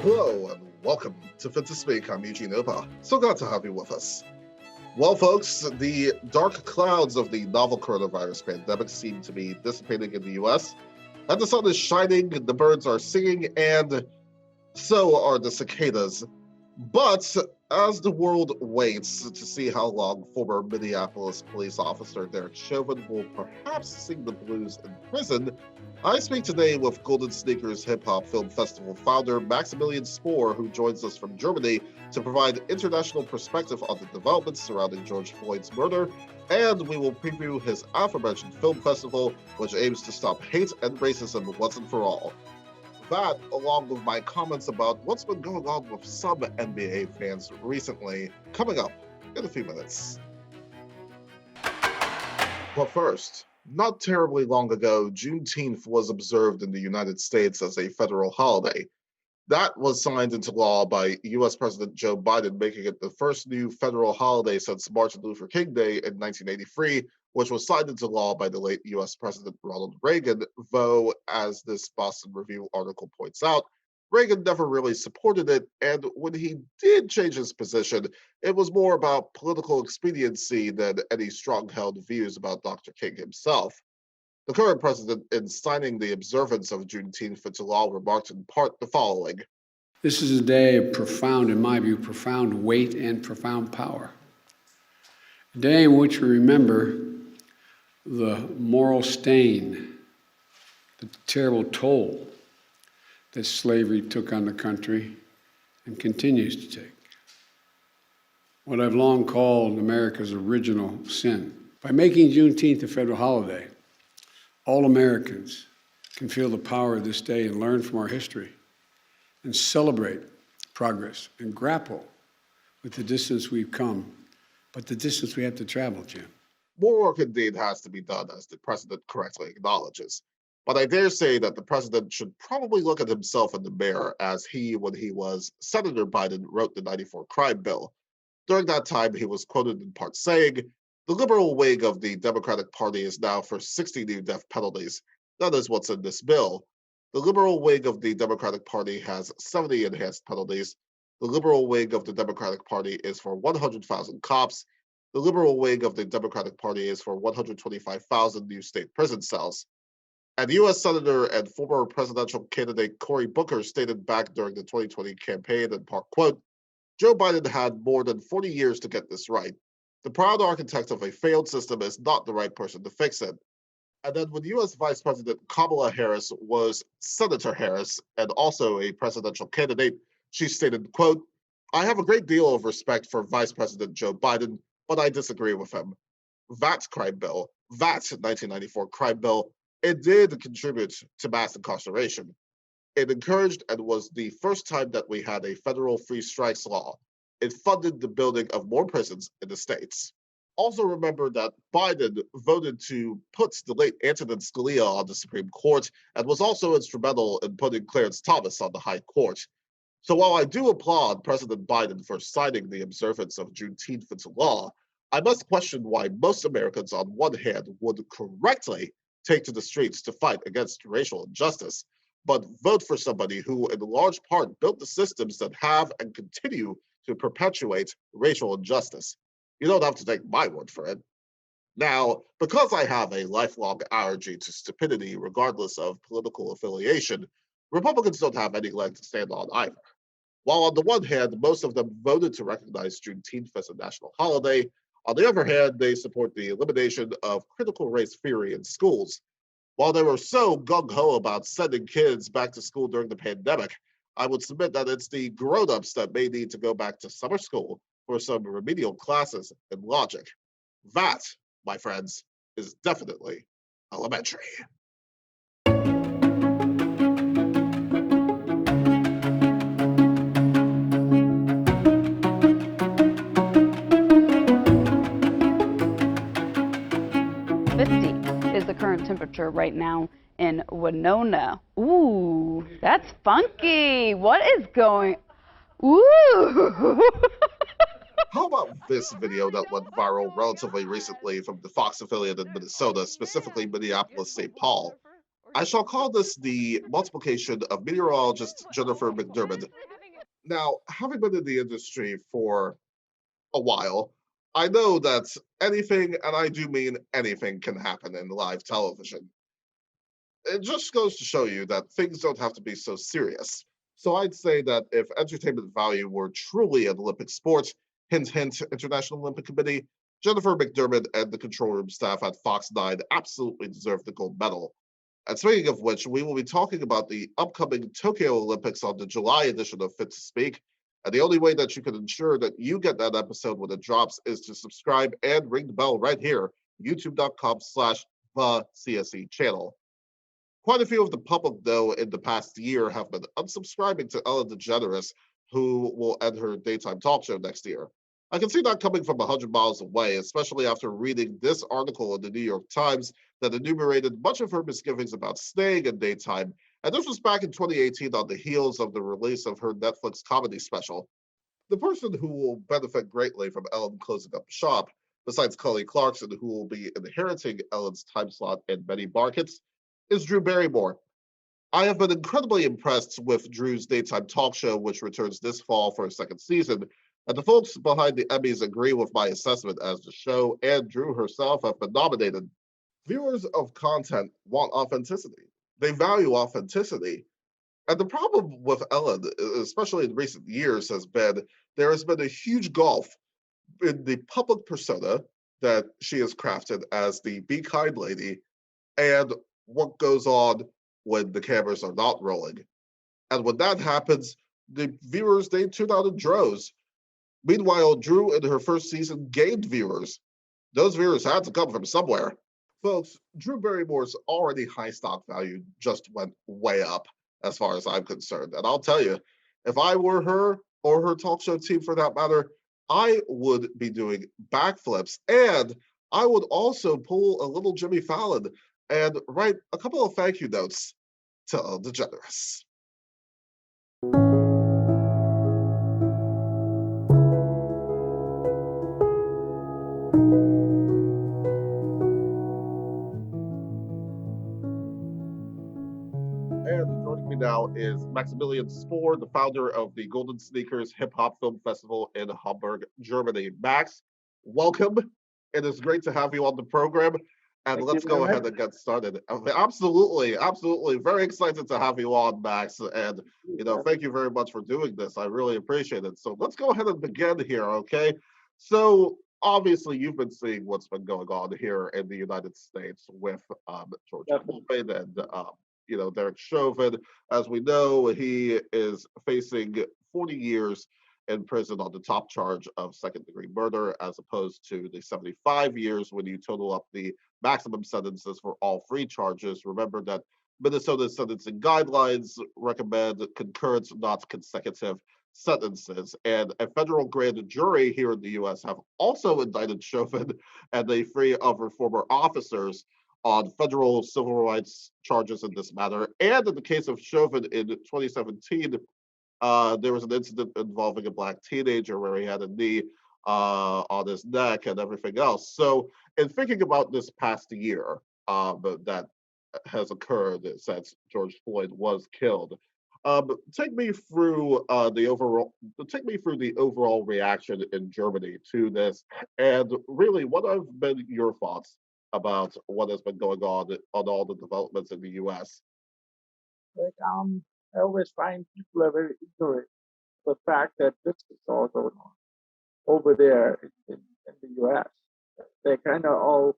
Hello and welcome to Fit to Speak. I'm Eugene Opa. So glad to have you with us. Well, folks, the dark clouds of the novel coronavirus pandemic seem to be dissipating in the US, and the sun is shining, the birds are singing, and so are the cicadas. But as the world waits to see how long former Minneapolis police officer Derek Chauvin will perhaps sing the blues in prison, I speak today with Golden Sneakers Hip Hop Film Festival founder Maximilian Spohr, who joins us from Germany to provide international perspective on the developments surrounding George Floyd's murder. And we will preview his aforementioned film festival, which aims to stop hate and racism once and for all. That, along with my comments about what's been going on with some NBA fans recently, coming up in a few minutes. But first, not terribly long ago, Juneteenth was observed in the United States as a federal holiday. That was signed into law by U.S. President Joe Biden, making it the first new federal holiday since Martin Luther King Day in 1983, which was signed into law by the late U.S. President Ronald Reagan, though, as this Boston Review article points out, Reagan never really supported it, and when he did change his position, it was more about political expediency than any strong-held views about Dr. King himself. The current president, in signing the observance of Juneteenth into law, remarked in part the following. This is a day of profound, in my view, profound weight and profound power. A day in which we remember the moral stain, the terrible toll that slavery took on the country and continues to take. What I've long called America's original sin. By making Juneteenth a federal holiday, all Americans can feel the power of this day and learn from our history and celebrate progress and grapple with the distance we've come, but the distance we have to travel, Jim. More work indeed has to be done, as the president correctly acknowledges. But I dare say that the president should probably look at himself in the mirror, as he, when he was Senator Biden, wrote the '94 crime bill. During that time, he was quoted in part saying, "The liberal wing of the Democratic Party is now for 60 new death penalties. That is what's in this bill. The liberal wing of the Democratic Party has 70 enhanced penalties. The liberal wing of the Democratic Party is for 100,000 cops. The liberal wing of the Democratic Party is for 125,000 new state prison cells." And U.S. Senator and former presidential candidate Cory Booker stated back during the 2020 campaign in part, quote, "Joe Biden had more than 40 years to get this right. The proud architect of a failed system is not the right person to fix it." And then when U.S. Vice President Kamala Harris was Senator Harris and also a presidential candidate, she stated, quote, "I have a great deal of respect for Vice President Joe Biden, but I disagree with him. That crime bill, that 1994 crime bill, it did contribute to mass incarceration. It encouraged and was the first time that we had a federal free strikes law. It funded the building of more prisons in the states." Also remember that Biden voted to put the late Antonin Scalia on the Supreme Court and was also instrumental in putting Clarence Thomas on the High Court. So while I do applaud President Biden for signing the observance of Juneteenth into law, I must question why most Americans on one hand would correctly take to the streets to fight against racial injustice, but vote for somebody who in large part built the systems that have and continue to perpetuate racial injustice. You don't have to take my word for it. Now, because I have a lifelong allergy to stupidity regardless of political affiliation, Republicans don't have any leg to stand on either. While on the one hand, most of them voted to recognize Juneteenth as a national holiday, on the other hand, they support the elimination of critical race theory in schools. While they were so gung-ho about sending kids back to school during the pandemic, I would submit that it's the grown-ups that may need to go back to summer school for some remedial classes in logic. That, my friends, is definitely elementary. Is the current temperature right now in Winona. Ooh, that's funky. What is going? Ooh. How about this video that went viral relatively recently from the Fox affiliate in Minnesota, specifically Minneapolis, St. Paul? I shall call this the multiplication of meteorologist Jennifer McDermott. Now, having been in the industry for a while, I know that anything, and I do mean anything, can happen in live television. It just goes to show you that things don't have to be so serious. So I'd say that if entertainment value were truly an Olympic sport, hint, hint, International Olympic Committee, Jennifer McDermott and the control room staff at Fox 9 absolutely deserve the gold medal. And speaking of which, we will be talking about the upcoming Tokyo Olympics on the July edition of Fit to Speak. And the only way that you can ensure that you get that episode when it drops is to subscribe and ring the bell right here, youtube.com/the CSE channel. Quite a few of the public, though, in the past year have been unsubscribing to Ellen DeGeneres, who will end her daytime talk show next year. I can see that coming from 100 miles away, especially after reading this article in the New York Times that enumerated much of her misgivings about staying in daytime. And this was back in 2018 on the heels of the release of her Netflix comedy special. The person who will benefit greatly from Ellen closing up shop, besides Kelly Clarkson, who will be inheriting Ellen's time slot in many markets, is Drew Barrymore. I have been incredibly impressed with Drew's daytime talk show, which returns this fall for a second season. And the folks behind the Emmys agree with my assessment as the show and Drew herself have been nominated. Viewers of content want authenticity. They value authenticity. And the problem with Ellen, especially in recent years, has been there has been a huge gulf in the public persona that she has crafted as the be kind lady and what goes on when the cameras are not rolling. And when that happens, the viewers, they tune out in droves. Meanwhile, Drew in her first season gained viewers. Those viewers had to come from somewhere. Folks, Drew Barrymore's already high stock value just went way up as far as I'm concerned. And I'll tell you, if I were her or her talk show team for that matter, I would be doing backflips and I would also pull a little Jimmy Fallon and write a couple of thank you notes to Ellen DeGeneres. And joining me now is Maximilian Spohr, the founder of the Golden Sneakers Hip Hop Film Festival in Hamburg, Germany. Max, welcome. It is great to have you on the program. And Thank let's you go very ahead much. and get started. Absolutely, absolutely. Very excited to have you on, Max. And thank you very much for doing this. I really appreciate it. So let's go ahead and begin here, okay? So obviously, you've been seeing what's been going on here in the United States with George Floyd and Derek Chauvin. As we know, he is facing 40 years in prison on the top charge of second-degree murder, as opposed to the 75 years when you total up the maximum sentences for all three charges. Remember that Minnesota's sentencing guidelines recommend concurrent, not consecutive sentences. And a federal grand jury here in the US have also indicted Chauvin and three of her former officers on federal civil rights charges in this matter. And in the case of Chauvin in 2017, there was an incident involving a black teenager where he had a knee on his neck and everything else. So, in thinking about this past year that has occurred since George Floyd was killed, take me through the overall reaction in Germany to this, and really, what have been your thoughts about what has been going on all the developments in the U.S.? Like, I always find people are very ignorant of the fact that this is all going on over there in the U.S. They kind of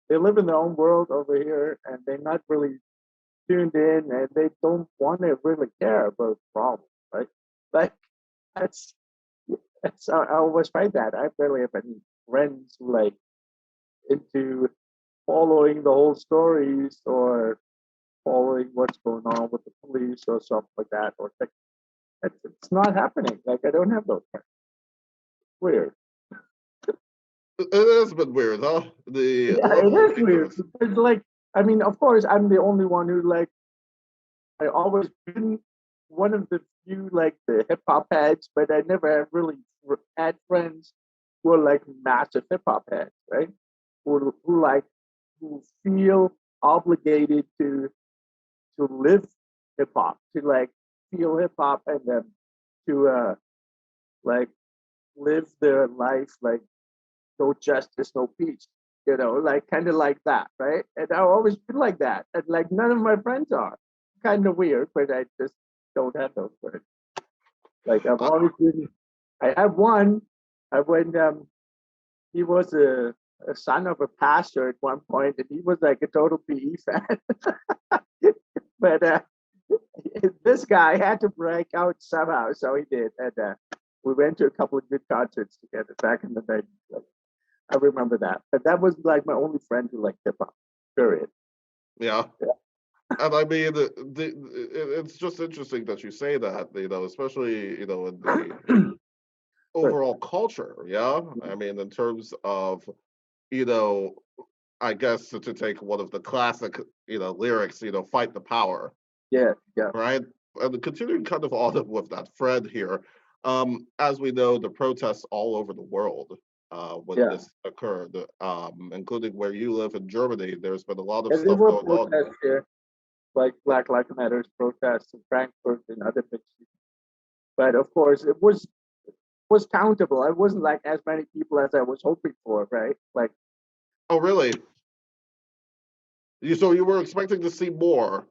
they live in their own world over here, and they're not really tuned in, and they don't want to really care about the problem, right? Like, that's, I always find that. I barely have any friends who like into following the whole stories or following what's going on with the police or something like that. Or like, it's not happening. Like, I don't have those friends. Weird. It has been weird, huh? Yeah, it is weird because, like, I mean, of course, I'm the only one who like. I always been one of the few like the hip hop heads, but I never have really had friends who are like massive hip hop heads, right? Who feel obligated to live hip hop, to like feel hip hop, and then to like live their life like no justice, no peace. Like kind of like that, right? And I've always been like that, and like none of my friends are. Kind of weird, but I just don't have those friends. Like I've Uh, always been. I have one. I went. He was a son of a pastor at one point, and he was like a total PE fan. But this guy had to break out somehow, so he did, and we went to a couple of good concerts together back in the day. I remember that, but that was like my only friend who liked hip hop. Period. yeah. Yeah. And I mean, it's just interesting that you say that, especially, in the But overall culture. Yeah. I mean, in terms of, you know, I guess to take one of the classic, lyrics, fight the power, yeah, yeah, right? And continuing kind of on with that thread here, as we know, the protests all over the world when yeah. this occurred, including where you live in Germany, there's been a lot of And there stuff were going on. protests here, like Black Lives Matters protests in Frankfurt and other big cities. But of course, it was countable. It wasn't like as many people as I was hoping for, right? Like, Oh, really? So you were expecting to see more?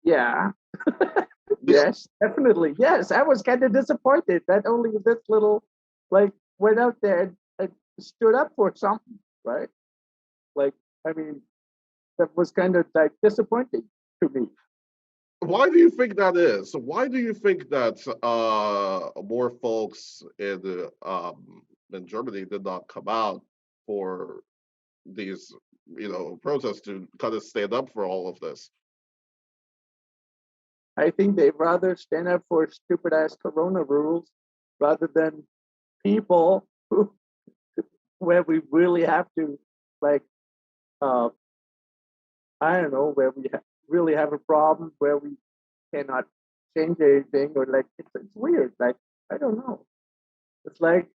yeah, Yeah. yes, definitely, yes. I was kind of disappointed that only this little, like, went out there and stood up for something, right? Like, I mean, that was kind of like disappointing to me. Why do you think that is? Why do you think that more folks in Germany did not come out for these, protests to kind of stand up for all of this? I think they'd rather stand up for stupid ass Corona rules rather than people who, where we really have to, like, uh, I don't know, where we really have a problem where we cannot change anything, or like it's weird. Like, I don't know. It's like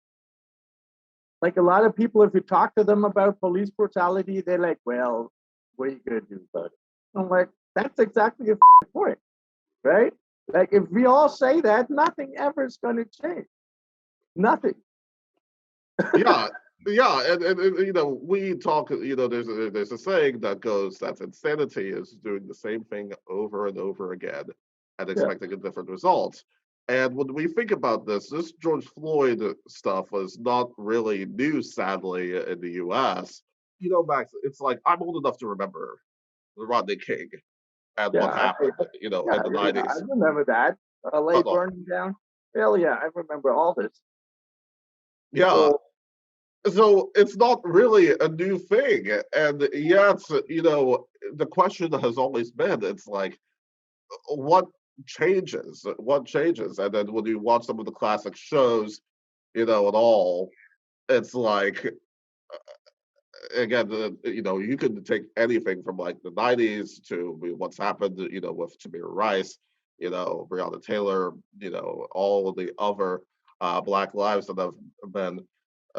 a lot of people, if you talk to them about police brutality, they're like, well, what are you gonna do about it? I'm like, that's exactly the point, right? Like, if we all say that, nothing ever is going to change. Nothing. Yeah, yeah, and we talk. There's a saying that goes that insanity is doing the same thing over and over again and Yeah, expecting a different result. And when we think about this George Floyd stuff was not really new, sadly, in the U.S. Max, it's like I'm old enough to remember the Rodney King and what yeah, happened, yeah, in the yeah. I 90s. remember that. LA Uh-oh. burning down. Hell yeah, I remember all this. Yeah, So so it's not really a new thing. And yet, the question has always been, it's like, what changes? What changes? And then when you watch some of the classic shows, and all, it's like, again, you could take anything from like the 90s to what's happened, with Tamir Rice, Breonna Taylor, all of the other Black lives that have been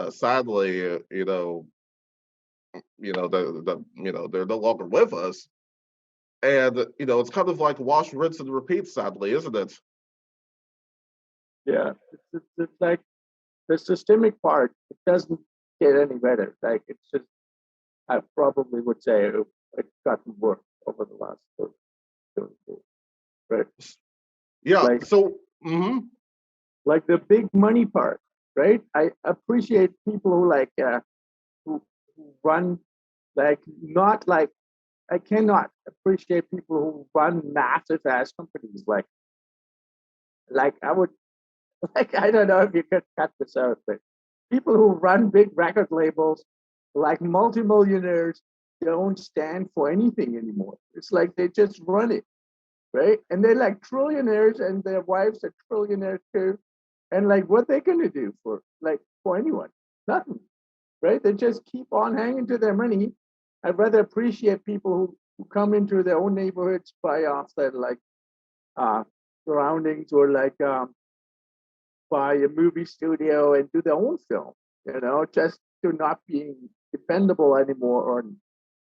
sadly, they're no longer with us. And, it's kind of like wash, rinse, and repeat, sadly, isn't it? yeah, it's like the systemic part. It doesn't get any better. Like, it's just, I probably would say it's gotten worse over the last 30 years. Right? Yeah. Like So, like the big money part, right? I appreciate people who who run, like, not like, I cannot appreciate people who run massive ass companies, like I would, like, I don't know if you could cut this out, but people who run big record labels, like multimillionaires, don't stand for anything anymore. It's like they just run it, right? And they're like trillionaires, and their wives are trillionaires too. And like, what they gonna do for anyone? Nothing, right? They just keep on hanging to their money. I'd rather appreciate people who come into their own neighborhoods, buy off their like uh, surroundings, or like buy a movie studio and do their own film. Just to not being dependable anymore on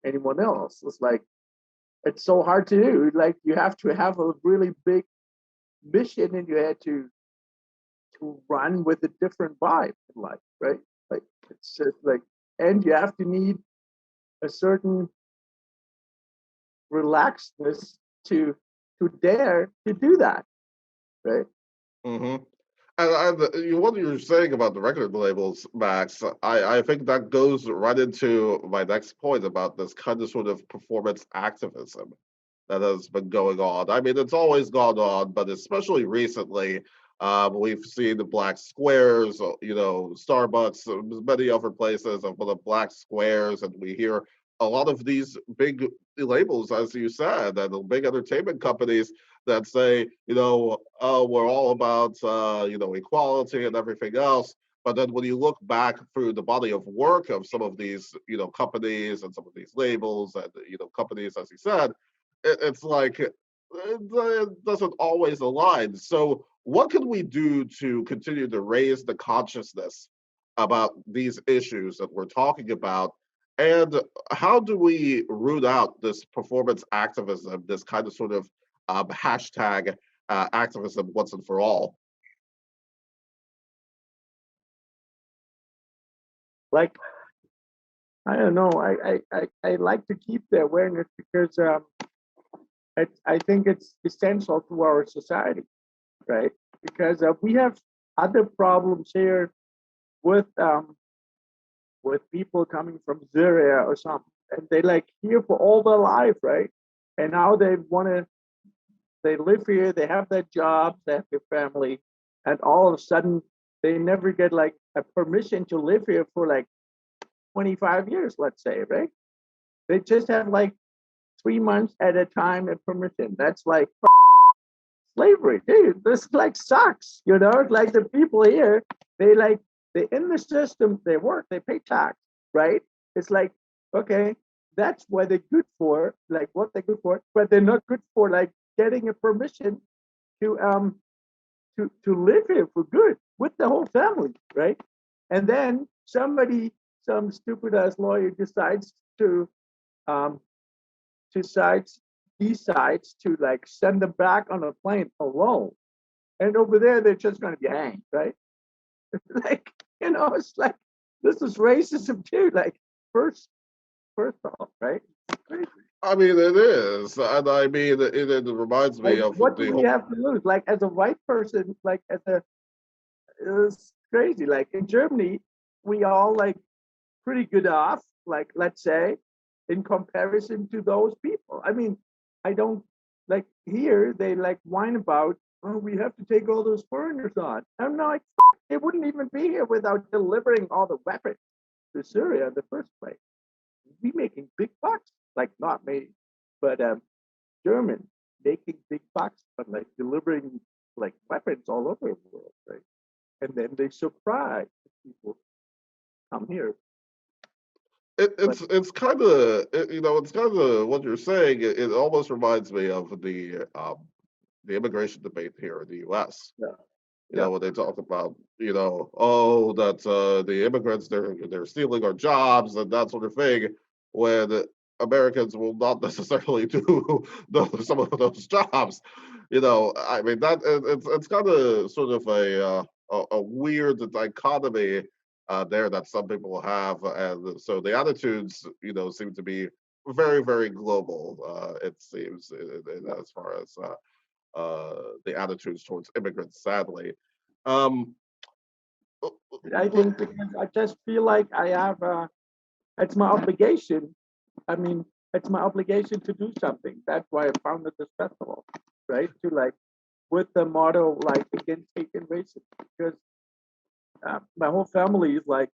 anyone else. It's like, it's so hard to do. Like you have to have a really big mission in your head to run with a different vibe in life, right? Like it's just like, and you have to need a certain relaxedness to dare to do that, right? hmm what you're saying about the record labels, Max, I think that goes right into my next point about this kind of sort of performance activism that has been going on. I mean, it's always gone on, but especially recently, we've seen the black squares, Starbucks, many other places of the black squares, and we hear a lot of these big labels, as you said, and the big entertainment companies that say, oh, we're all about, equality and everything else. But then when you look back through the body of work of some of these, companies and some of these labels and, companies, as you said, it's like it doesn't always align. So what can we do to continue to raise the consciousness about these issues that we're talking about? And how do we root out this performance activism, this kind of sort of hashtag activism once and for all? Like I don't know. I like to keep the awareness because I think it's essential to our society, right? Because we have other problems here with people coming from Syria or something, and they like here for all their life, right? And now they live here, they have their jobs, they have their family, and all of a sudden they never get like a permission to live here for like 25 years, let's say, right? They just have like 3 months at a time of permission. That's like slavery, dude. This like sucks, Like the people here, they in the system, they work, they pay tax, right? It's like, okay, that's what they're good for, like what they're good for, but they're not good for like getting a permission to live here for good with the whole family, right? And then some stupid ass lawyer decides to um decides decides to like send them back on a plane alone. And over there they're just gonna be hanged, right? Like, it's like this is racism too. Like first off, right? It's crazy. I mean, it is, and I mean, it reminds me Like, of what do the we whole. have to lose? Like as a white person, like it's crazy. Like in Germany, we all like pretty good off, like let's say, in comparison to those people. I mean, I don't like here they like whine about, oh, we have to take all those foreigners on. I'm like, they wouldn't even be here without delivering all the weapons to Syria in the first place. We making big bucks, like not me, but German making big bucks, but like delivering like weapons all over the world, right? And then they surprise people come here. But It's kind of it's kind of what you're saying. It almost reminds me of the immigration debate here in the U.S. yeah, yeah. When they talk about, oh, that the immigrants, they're stealing our jobs and that sort of thing, when Americans will not necessarily do some of those jobs. I mean that it's kind of sort of a weird dichotomy there that some people have, and so the attitudes, seem to be very, very global. It seems, as far as the attitudes towards immigrants, sadly. Um, I think because I just feel like I have it's my obligation. I mean, it's my obligation to do something. That's why I founded this festival, right? To like with the motto like against hate and racism, because my whole family is like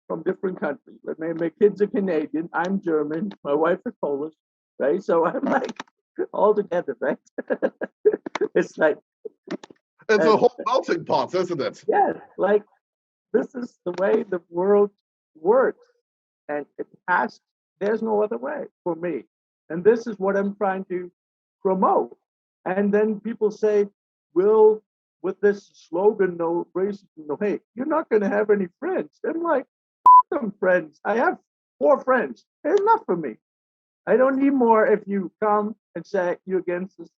from different countries. Like my kids are Canadian, I'm German, my wife is Polish, right? So I'm like all together, right? It's like it's a and whole melting pot, isn't it? yeah, like this is the way the world works, and it has. There's no other way for me, and this is what I'm trying to promote. And then people say, "Will with this slogan, no racism, no hate, you're not going to have any friends." I'm like, "Some friends. I have 4 friends. It's enough for me." I don't need more if you come and say you're against this.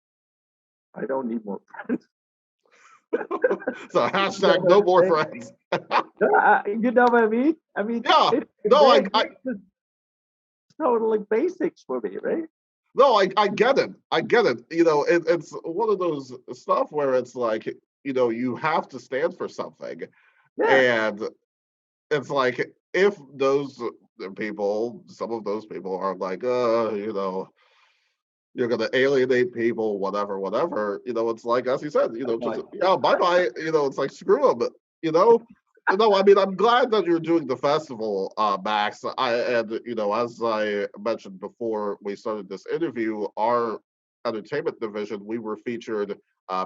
I don't need more friends. So hashtag no more friends. You know what I mean? Yeah, no, it's totally basics for me, right? no, I get it. I get it. It's one of those stuff where it's like, you have to stand for something. Yeah. And it's like, if those people, some of those people are like, you're going to alienate people, whatever, it's like, as you said, just, yeah, bye-bye, it's like, screw them, No, I mean, I'm glad that you're doing the festival, Max. As I mentioned before we started this interview, our entertainment division, we were featured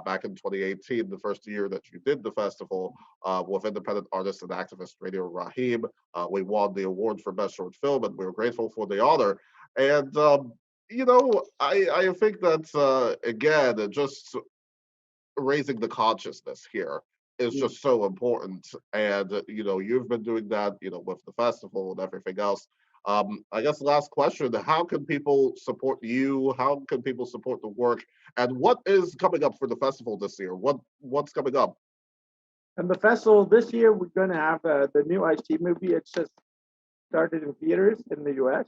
back in 2018, the first year that you did the festival, with independent artist and activist Radio Raheem. We won the award for Best Short Film, and we were grateful for the honor. And I think that again, just raising the consciousness here is just so important. And you've been doing that, with the festival and everything else. I guess the last question: how can people support you? How can people support the work? And what is coming up for the festival this year? What's coming up? And the festival this year, we're going to have the new Ice-T movie. It's just started in theaters in the U.S.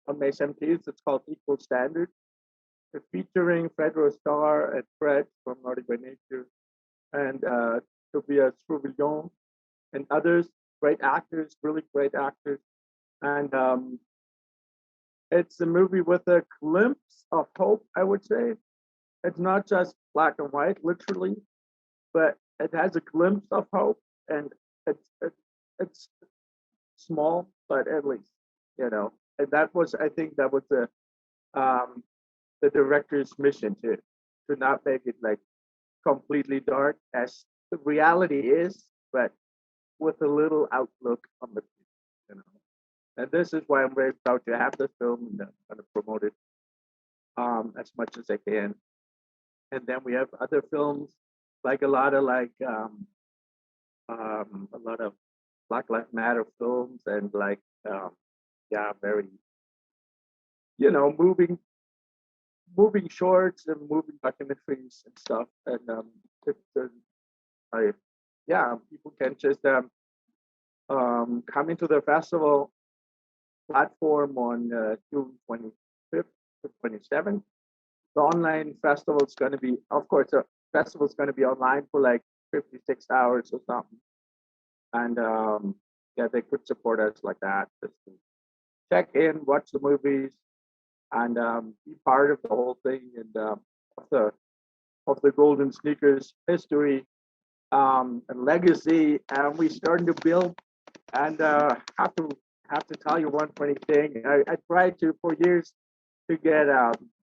on May 17th. It's called Equal Standard. It's featuring Fredro Starr and Fred from Naughty by Nature, and Tobias Trouvillon and others, great actors, really great actors. And it's a movie with a glimpse of hope, I would say. It's not just black and white, literally, but it has a glimpse of hope, and it's small, but at least, And I think that was the director's mission to not make it like completely dark as the reality is, but with a little outlook on the future. And this is why I'm very proud to have the film and kind of promote it as much as I can. And then we have other films, like a lot of Black Lives Matter films, and very moving shorts and moving documentaries and stuff. And people can just come into the festival platform on June 25th to 27th. The online festival is going to be, of course, the festival is going to be online for like 56 hours or something. And they could support us like that, just to check in, watch the movies, and be part of the whole thing, and of the Golden Sneakers history and legacy. And we're starting to build. And have to tell you one funny thing. I tried for years to get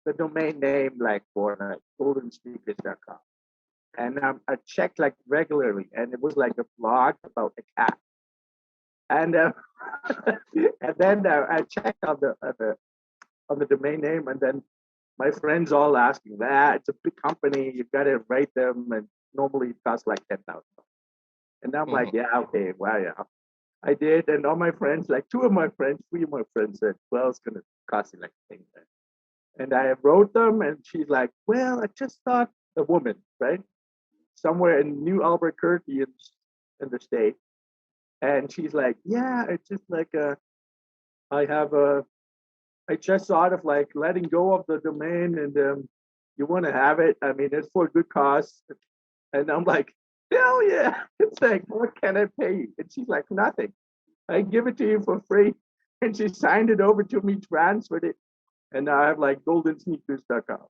the domain name for goldensneakers.com. And I checked regularly, and it was like a blog about a cat. And and then I checked on the domain name, and then my friends all asking that it's a big company, you've got to write them, and normally it costs like $10,000. And I'm like, yeah, okay, well, yeah. I did, and all my friends, like three of my friends said, well, it's gonna cost you like $10,000. And I wrote them, and she's like, well, I just thought, a woman, right? Somewhere in New Albuquerque in the state. And she's like, yeah, it's just like I just thought of letting go of the domain, and you want to have it. I mean, it's for a good cause. And I'm like, hell yeah. It's like, what can I pay you? And she's like, nothing. I give it to you for free. And she signed it over to me, transferred it. And now I have goldensneakers.com.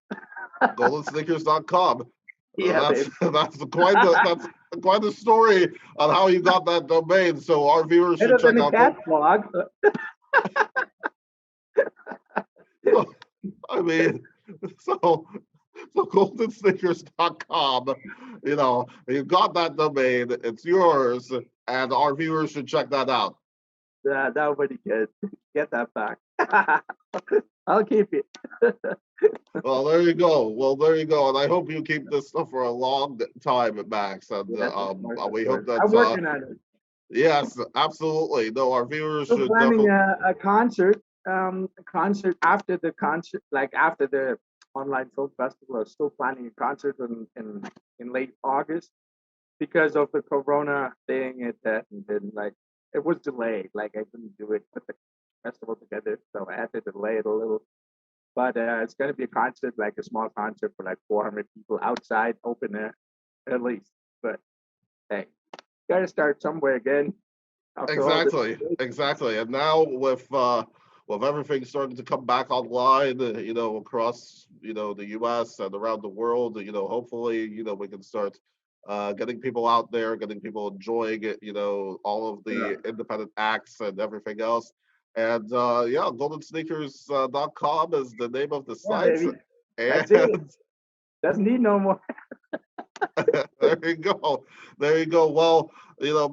Goldensneakers.com. Yeah, that's quite the story on how you got that domain. So our viewers should check out cat blog. I mean, so goldensneakers.com, you got that domain, it's yours, and our viewers should check that out. Yeah, nobody can get that back. I'll keep it. Well, there you go. And I hope you keep this stuff for a long time, Max. And we hope that I'm working on it. Yes, absolutely. No, our viewers We're should planning definitely. a concert a concert after the concert, like after the online film festival. I was still planning a concert in late August because of the Corona thing. And then like it was delayed. Like I couldn't do it, put the festival together, so I had to delay it a little. But it's going to be a concert, like a small concert for like 400 people outside, open air, at least. But hey, got to start somewhere again. After all this. Exactly. And now with everything starting to come back online, across the U.S. and around the world, hopefully we can start getting people out there, getting people enjoying it, all of the independent acts and everything else. And yeah, goldensneakers.com is the name of the Yeah, site. baby. That's it. And Doesn't need no more. there you go. There you go. Well,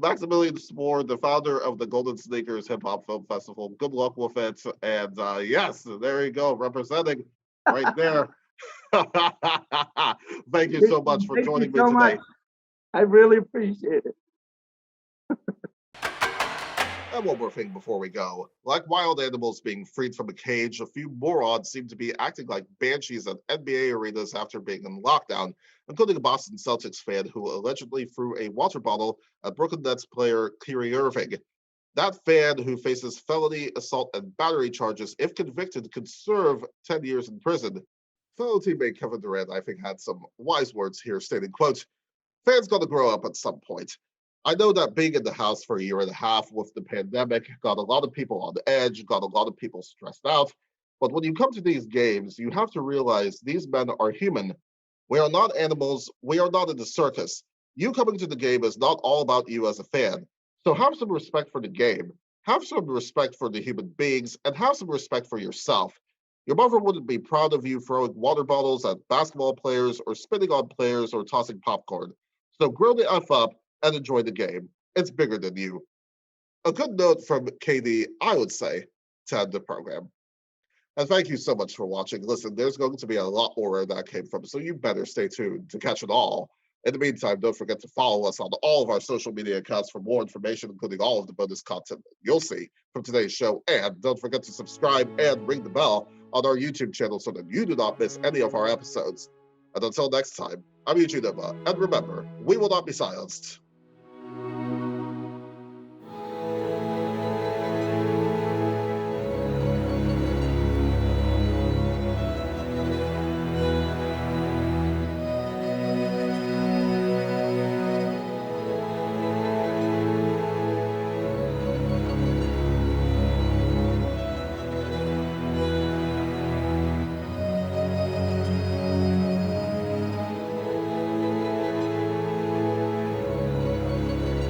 Maximilian Spohr, the founder of the Golden Sneakers Hip Hop Film Festival. Good luck with it. And yes, there you go, representing right there. Thank you so much for joining me today. Much. I really appreciate it. And one more thing before we go. Like wild animals being freed from a cage, a few morons seem to be acting like banshees at NBA arenas after being in lockdown, including a Boston Celtics fan who allegedly threw a water bottle at Brooklyn Nets player Kyrie Irving. That fan, who faces felony assault and battery charges if convicted, could serve 10 years in prison. Fellow teammate Kevin Durant, I think, had some wise words here, stating, quote, "Fans got to grow up at some point. I know that being in the house for a year and a half with the pandemic got a lot of people on edge, got a lot of people stressed out. But when you come to these games, you have to realize these men are human. We are not animals. We are not in the circus. You coming to the game is not all about you as a fan. So have some respect for the game. Have some respect for the human beings, and have some respect for yourself. Your mother wouldn't be proud of you throwing water bottles at basketball players or spitting on players or tossing popcorn. So grow the F up and enjoy the game. It's bigger than you." A good note from KD, I would say, to end the program. And thank you so much for watching. Listen, there's going to be a lot more where that came from, so you better stay tuned to catch it all. In the meantime, don't forget to follow us on all of our social media accounts for more information, including all of the bonus content you'll see from today's show. And don't forget to subscribe and ring the bell on our YouTube channel so that you do not miss any of our episodes. And until next time, I'm Eugene Nova, and remember, we will not be silenced.